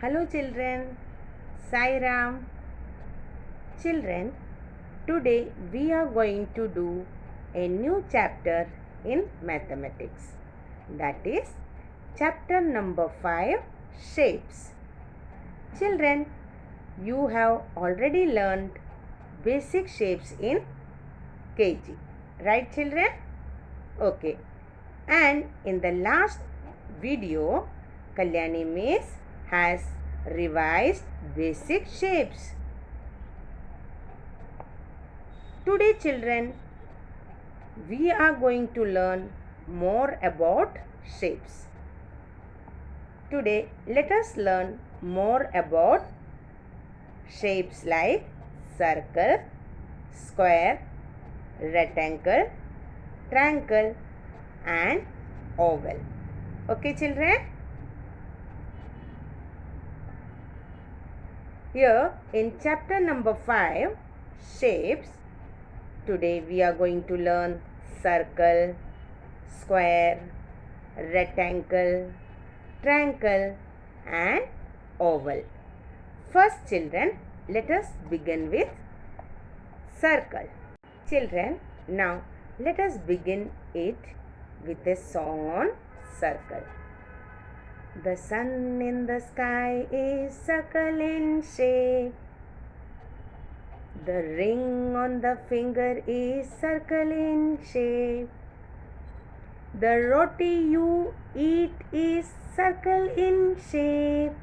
Hello children, Sai Ram. Children, today we are going to do a new chapter in mathematics. That is chapter number 5, shapes. Children, you have already learned basic shapes in KG. Right children? Okay. And in the last video, Kalyani Miss has revised basic shapes. Today children, we are going to learn more about shapes. Today let us learn more about shapes like circle, square, rectangle, triangle and oval. Okay children? Here in chapter number 5, shapes, today we are going to learn circle, square, rectangle, triangle and oval. First children, let us begin with circle. Children, now let us begin it with a song on circle. The sun in the sky is circle in shape. The ring on the finger is circle in shape. The roti you eat is circle in shape.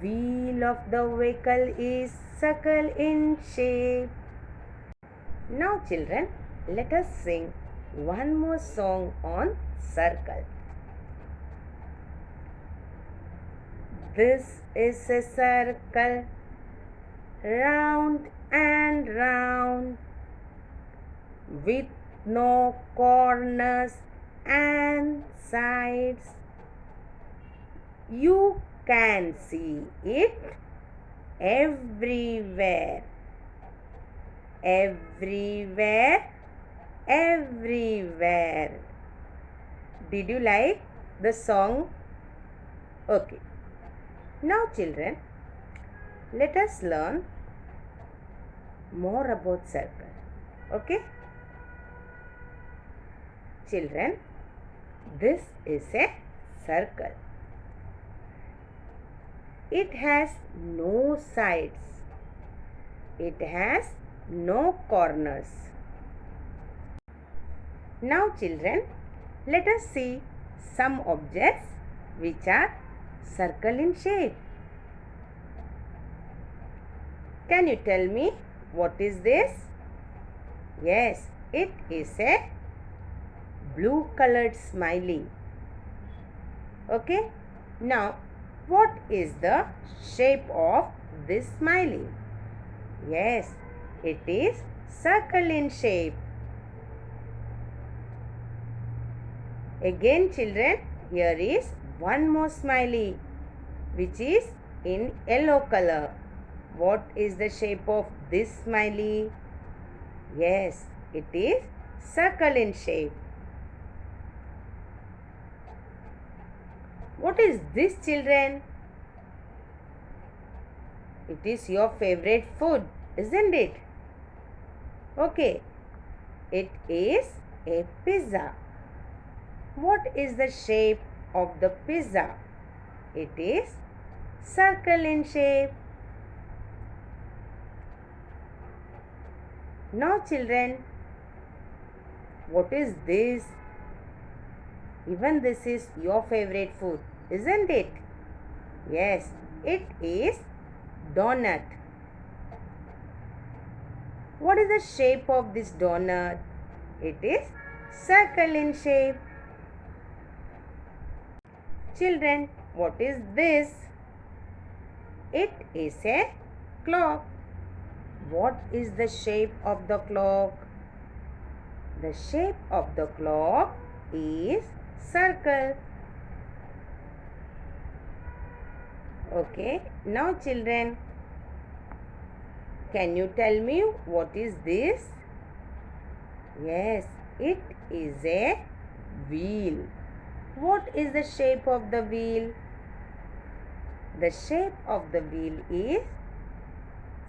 Wheel of the vehicle is circle in shape. Now children, let us sing one more song on circle. This is a circle, round and round, with no corners and sides. You can see it everywhere. Everywhere, everywhere. Did you like the song? Okay. Now children, let us learn more about circle. Okay? Children, this is a circle. It has no sides. It has no corners. Now children, let us see some objects which are circle in shape. Can you tell me what is this? Yes, it is a blue colored smiley. Okay. Now, what is the shape of this smiley? Yes, it is circle in shape. Again children, here is one more smiley which is in yellow color. What is the shape of this smiley? Yes, it is circle in shape. What is this children? It is your favorite food, isn't it? Okay, it is a pizza. What is the shape of the pizza? It is circle in shape. Now children, what is this? Even this is your favorite food, isn't it? Yes, it is donut. What is the shape of this donut? It is circle in shape. Children, what is this? It is a clock. What is the shape of the clock? The shape of the clock is circle. Okay, now children, can you tell me what is this? Yes, it is a wheel. What is the shape of the wheel? The shape of the wheel is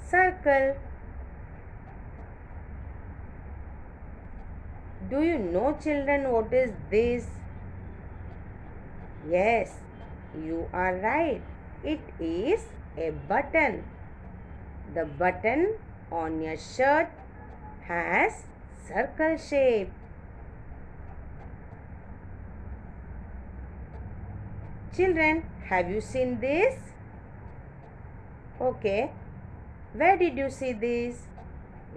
circle. Do you know, children, what is this? Yes, you are right. It is a button. The button on your shirt has circle shape. Children, have you seen this? Okay. Where did you see this?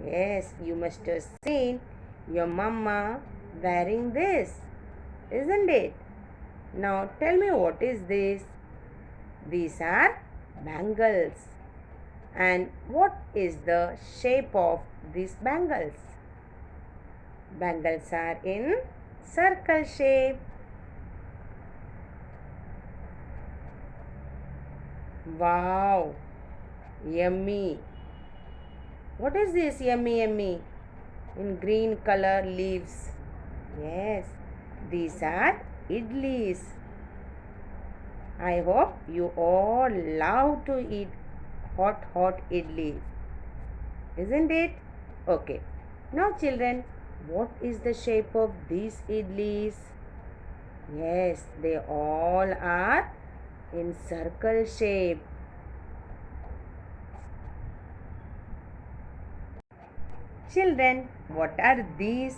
Yes, you must have seen your mama wearing this, isn't it? Now tell me, what is this? These are bangles. And what is the shape of these bangles? Bangles are in circle shape. Wow, yummy. What is this yummy yummy in green color leaves? Yes, these are idlis. I hope you all love to eat hot idlis, isn't it? Okay. Now children, what is the shape of these idlis? Yes, they all are in circle shape. Children, what are these?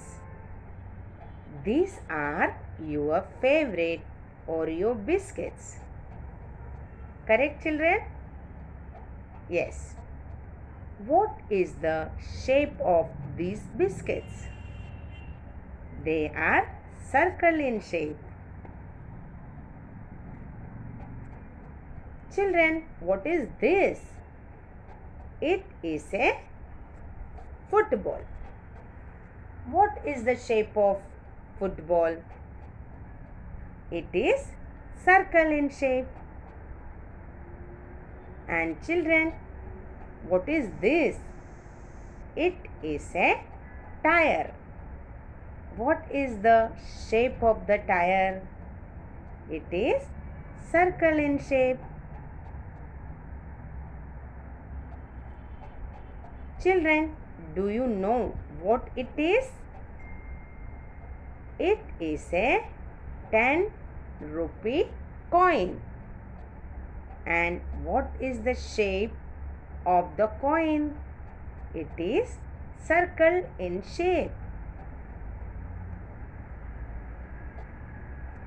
These are your favorite Oreo biscuits. Correct, children? Yes. What is the shape of these biscuits? They are circle in shape. Children, what is this? It is a football. What is the shape of football? It is circle in shape. And children, what is this? It is a tire. What is the shape of the tire? It is circle in shape. Children, do you know what it is? It is a 10 rupee coin. And what is the shape of the coin? It is circle in shape.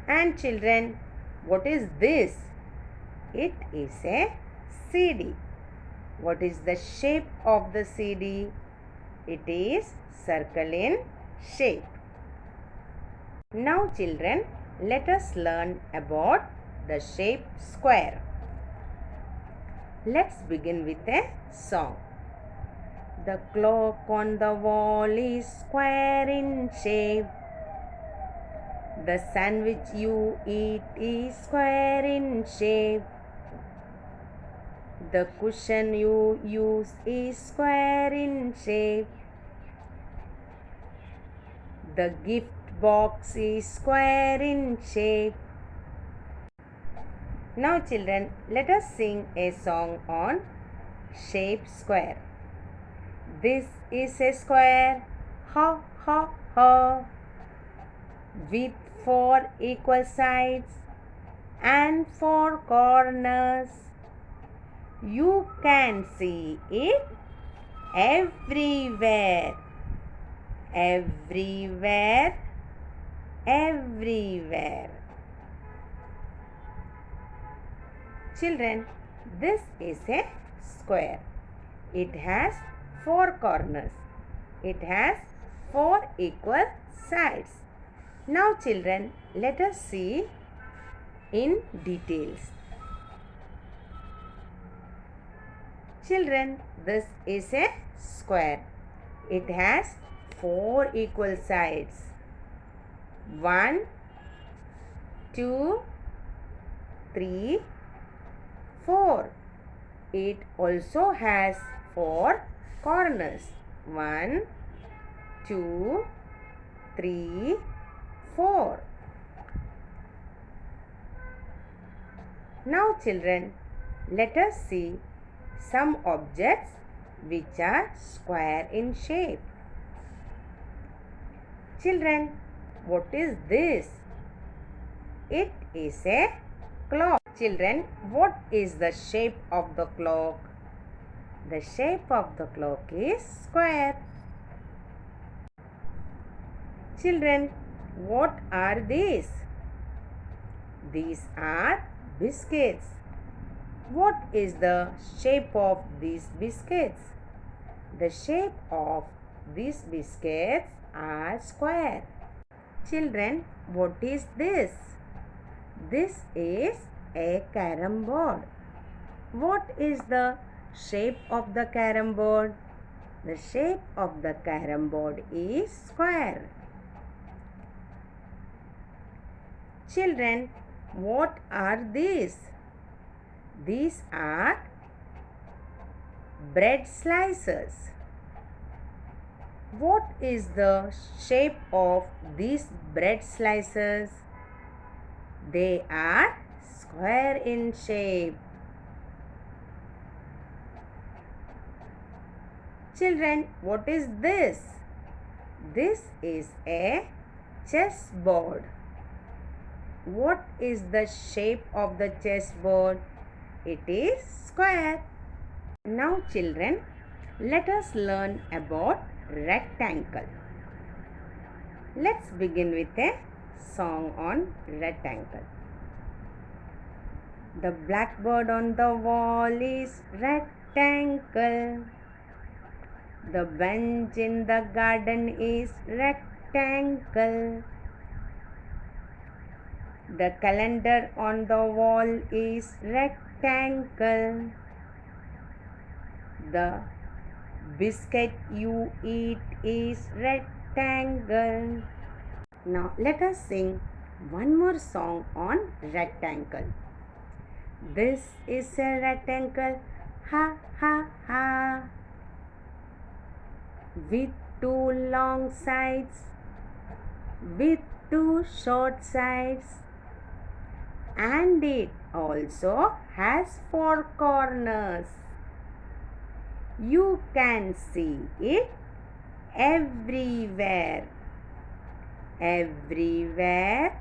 And children, what is this? It is a CD. What is the shape of the CD? It is circle in shape. Now children, let us learn about the shape square. Let's begin with a song. The clock on the wall is square in shape. The sandwich you eat is square in shape. The cushion you use is square in shape. The gift box is square in shape. Now children, let us sing a song on shape square. This is a square, ha ha ha, with 4 equal sides and 4 corners. You can see it everywhere, everywhere, everywhere. Children, this is a square. It has 4 corners. It has 4 equal sides. Now children, let us see in details. Children, this is a square. It has 4 equal sides. 1, 2, 3, 4. It also has 4 corners. 1, 2, 3, 4. Now children, Let us see some objects which are square in shape. Children, what is this? It is a clock. Children, what is the shape of the clock? The shape of the clock is square. Children, what are these? These are biscuits. What is the shape of these biscuits? The shape of these biscuits are square. Children, what is this? This is a carom board. What is the shape of the carom board? The shape of the carom board is square. Children, what are these? These are bread slices. What is the shape of these bread slices? They are square in shape. Children, what is this? This is a chessboard. What is the shape of the chessboard? It is square. Now children, let us learn about rectangle. Let's begin with a song on rectangle. The blackboard on the wall is rectangle. The bench in the garden is rectangle. The calendar on the wall is rectangle. The biscuit you eat is rectangle. Now let us sing one more song on rectangle. This is a rectangle, ha ha ha, with two long sides, with two short sides, and it also has four corners. You can see it everywhere, everywhere,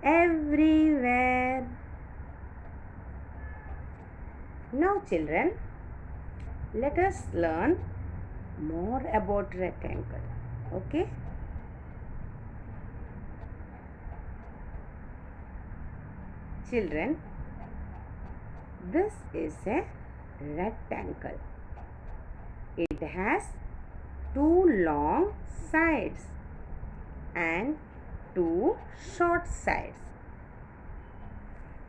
everywhere. Now children, let us learn more about rectangle. Okay? Children, this is a rectangle. It has two long sides and two short sides.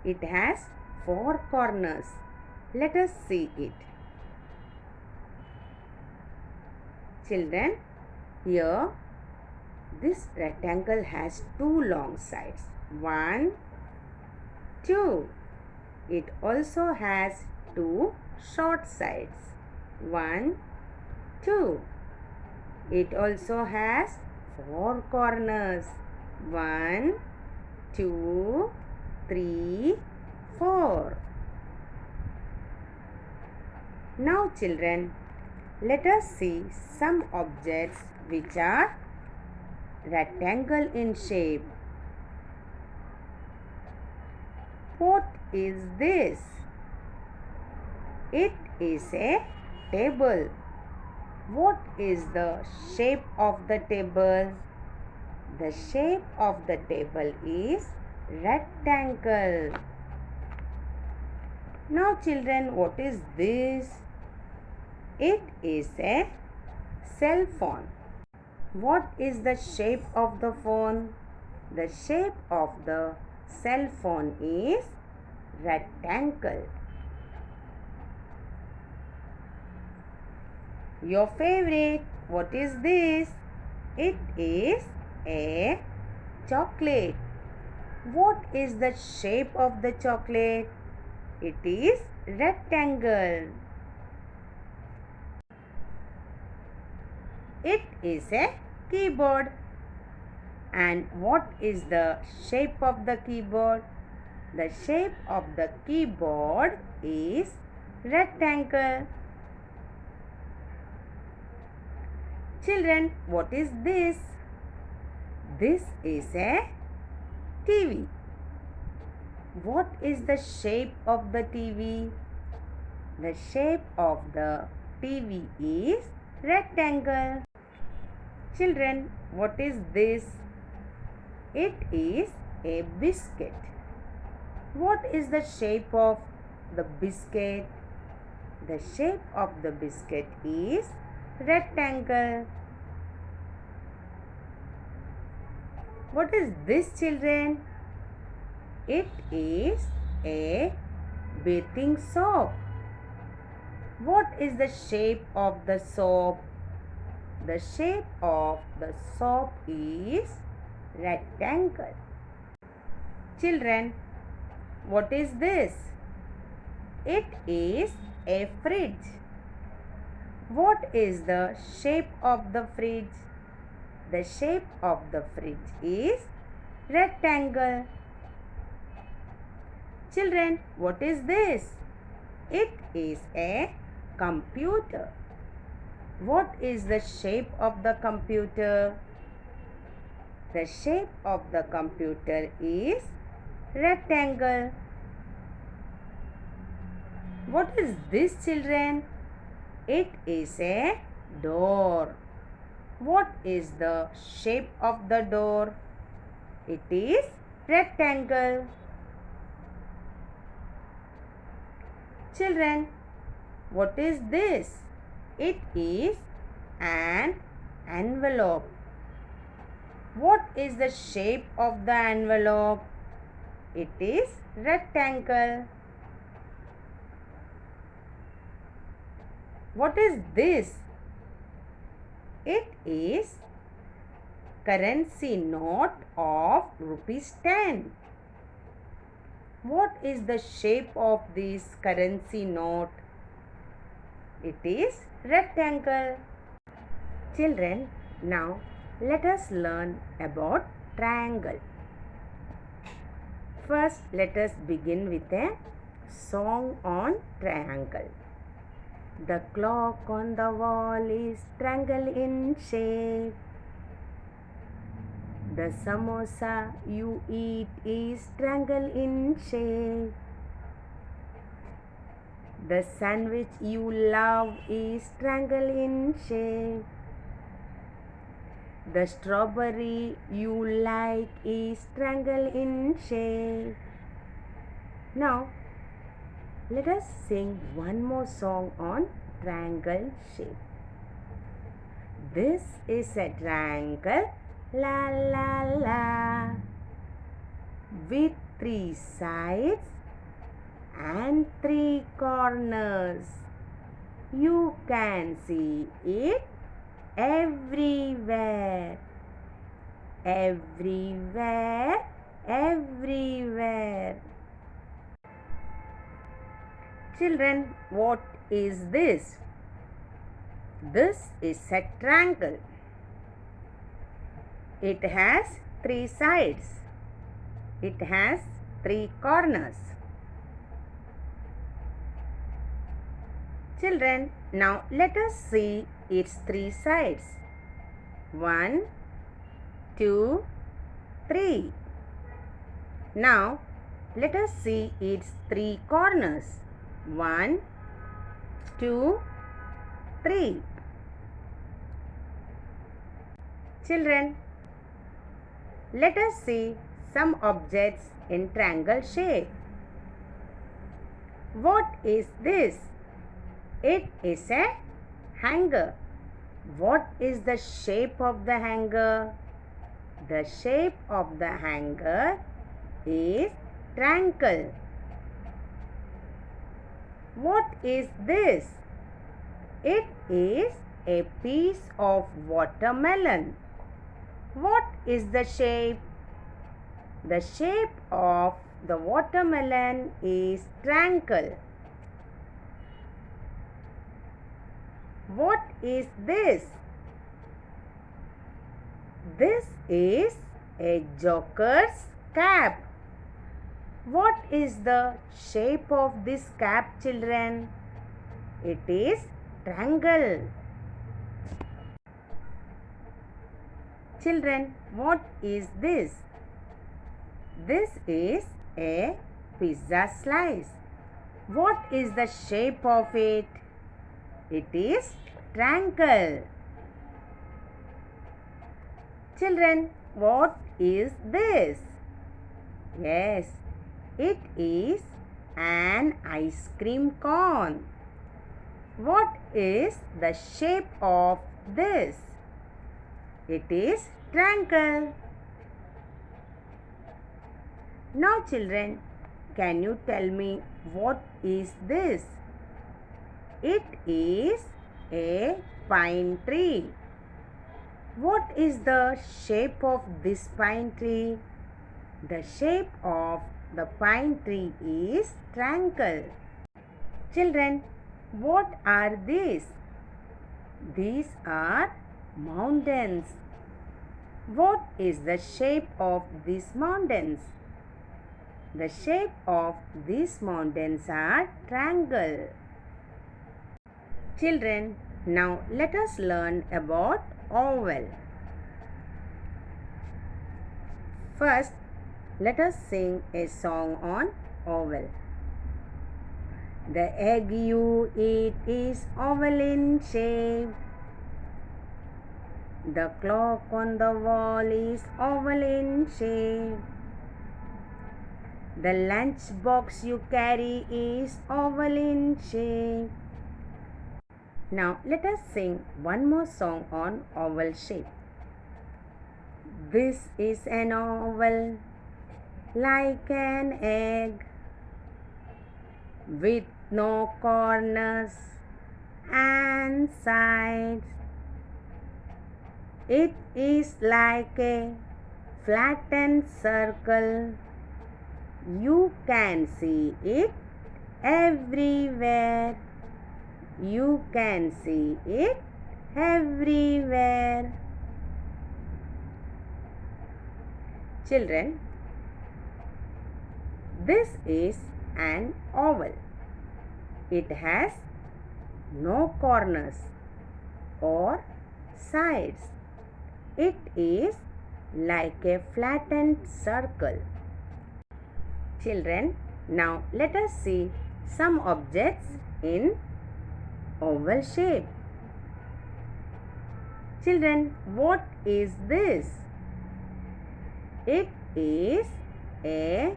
It has four corners. Let us see it. Children, here this rectangle has two long sides. 1, 2. It also has two short sides. 1, 2. It also has four corners. 1, 2, 3, 4. Now children, let us see some objects which are rectangle in shape. What is this? It is a table. What is the shape of the table? The shape of the table is rectangle. Now children, what is this? It is a cell phone. What is the shape of the phone? The shape of the cell phone is rectangle. Your favorite, what is this? It is a chocolate. What is the shape of the chocolate? It is rectangle. It is a keyboard. And what is the shape of the keyboard? The shape of the keyboard is rectangle. Children, what is this? This is a TV. What is the shape of the TV? The shape of the TV is rectangle. Children, what is this? It is a biscuit. What is the shape of the biscuit? The shape of the biscuit is rectangle. What is this, children? It is a bathing soap. What is the shape of the soap? The shape of the soap is rectangle. Children, what is this? It is a fridge. What is the shape of the fridge? The shape of the fridge is rectangle. Children, what is this? It is a computer. What is the shape of the computer? The shape of the computer is rectangle. What is this, children? It is a door. What is the shape of the door? It is rectangle. Children, what is this? It is an envelope. What is the shape of the envelope? It is rectangle. What is this? It is currency note of ₹10. What is the shape of this currency note? It is rectangle. Children, now let us learn about triangle. First, let us begin with a song on triangle. The clock on the wall is triangle in shape. The samosa you eat is triangle in shape. The sandwich you love is triangle in shape. The strawberry you like is triangle in shape. Now, let us sing one more song on triangle shape. This is a triangle, la la la, with 3 sides and 3 corners. You can see it everywhere, everywhere, everywhere. Children, what is this? This is a triangle. It has 3 sides. It has 3 corners. Children, now let us see its 3 sides. 1, 2, 3. Now, let us see its 3 corners. 1, 2, 3. Children, let us see some objects in triangle shape. What is this? It is a hanger. What is the shape of the hanger? The shape of the hanger is triangle. What is this? It is a piece of watermelon. What is the shape? The shape of the watermelon is triangle. What is this? This is a joker's cap. What is the shape of this cap, children? It is triangle. Children, what is this? This is a pizza slice. What is the shape of it? It is triangle. Children, what is this? Yes, it is an ice cream cone. What is the shape of this? It is triangle. Now children, can you tell me what is this? It is a pine tree. What is the shape of this pine tree? The shape of the pine tree is triangle. Children, what are these? These are mountains. What is the shape of these mountains? The shape of these mountains are triangle. Children, now let us learn about oval. First, let us sing a song on oval. The egg you eat is oval in shape. The clock on the wall is oval in shape. The lunch box you carry is oval in shape. Now let us sing one more song on oval shape. This is an oval like an egg with no corners and sides. It is like a flattened circle. You can see it everywhere. You can see it everywhere. Children, this is an oval. It has no corners or sides. It is like a flattened circle. Children, now let us see some objects in oval shape. Children, what is this? It is a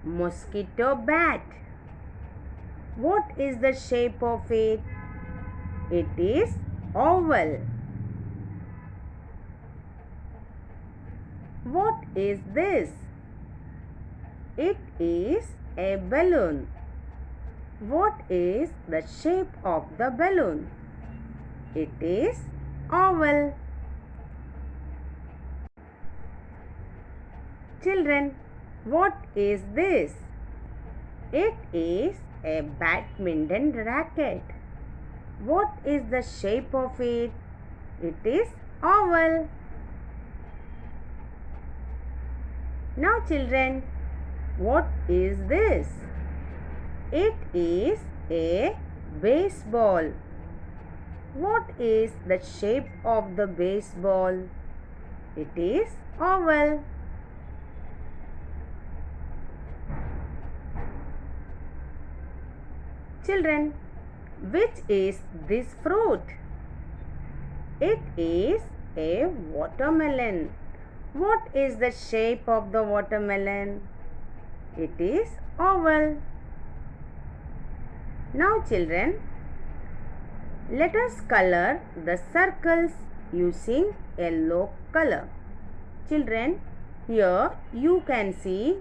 mosquito bat. What is the shape of it? It is oval. What is this? It is a balloon. What is the shape of the balloon? It is oval. Children, what is this? It is a badminton racket. What is the shape of it? It is oval. Now children, what is this? It is a baseball. What is the shape of the baseball? It is oval. Children, which is this fruit? It is a watermelon. What is the shape of the watermelon? It is oval. Now children, let us color the circles using yellow color. Children, here you can see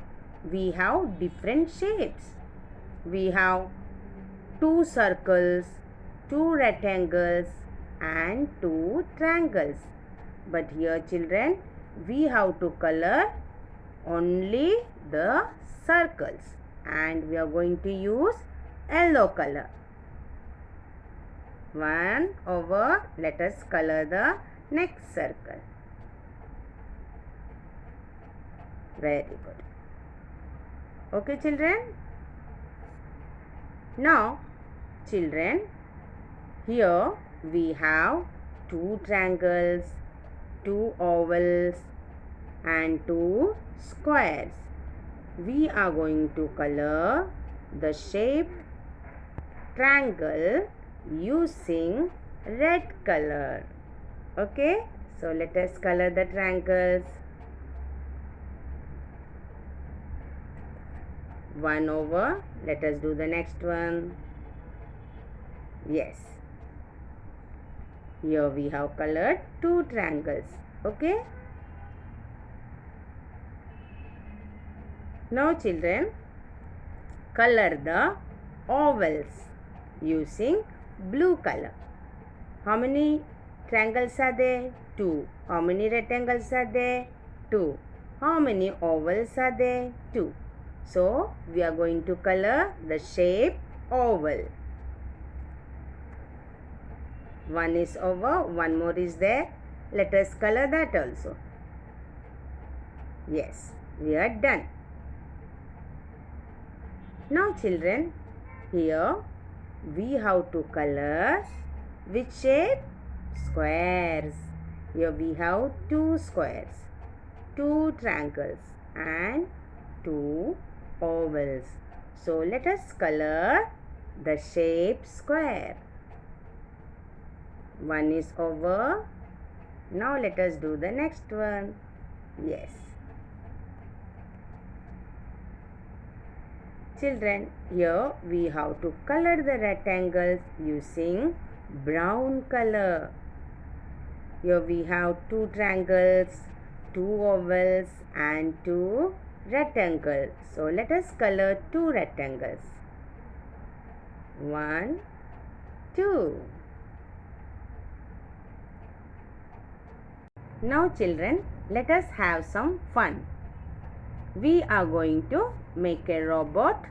we have different shapes. We have 2 circles, 2 rectangles and 2 triangles. But here children, we have to color only the circles and we are going to use yellow color. One over, let us color the next circle. Very good. Okay, children? Now, children, here we have two triangles, two ovals, and two squares. We are going to color the shape triangle using red color. Okay, so let us color the triangles. One over. Let us do the next one. Yes. Here we have colored two triangles. Okay. Now children, color the ovals using blue color. How many triangles are there? Two. How many rectangles are there? Two. How many ovals are there? Two. So, we are going to color the shape oval. One is over, one more is there. Let us color that also. Yes, we are done. Now children, here we have to color which shape? Squares. Here we have two squares, two triangles and two ovals. So let us color the shape square. One is over. Now let us do the next one. Yes. Children, here we have to color the rectangles using brown color. Here we have two triangles, two ovals and two rectangles. So let us color two rectangles. One, two. Now children, let us have some fun. We are going to make a robot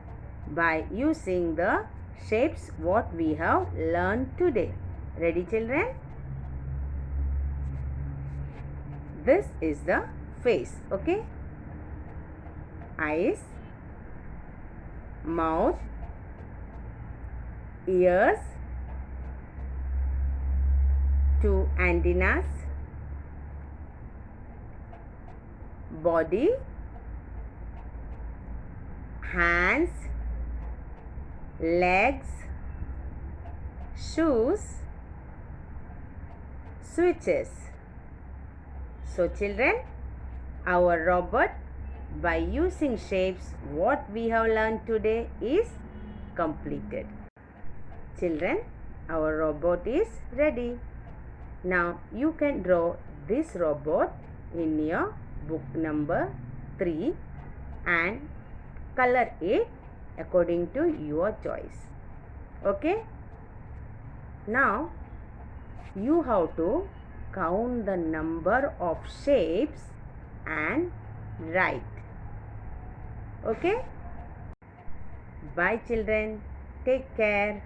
by using the shapes what we have learned today. Ready children? This is the face, okay? Eyes, mouth, ears, two antennas, body, hands, legs, shoes, switches. So children, our robot by using shapes what we have learned today is completed. Children, our robot is ready. Now you can draw this robot in your book number 3 and color it according to your choice. Okay? Now you have to count the number of shapes and write. Okay? Bye children. Take care.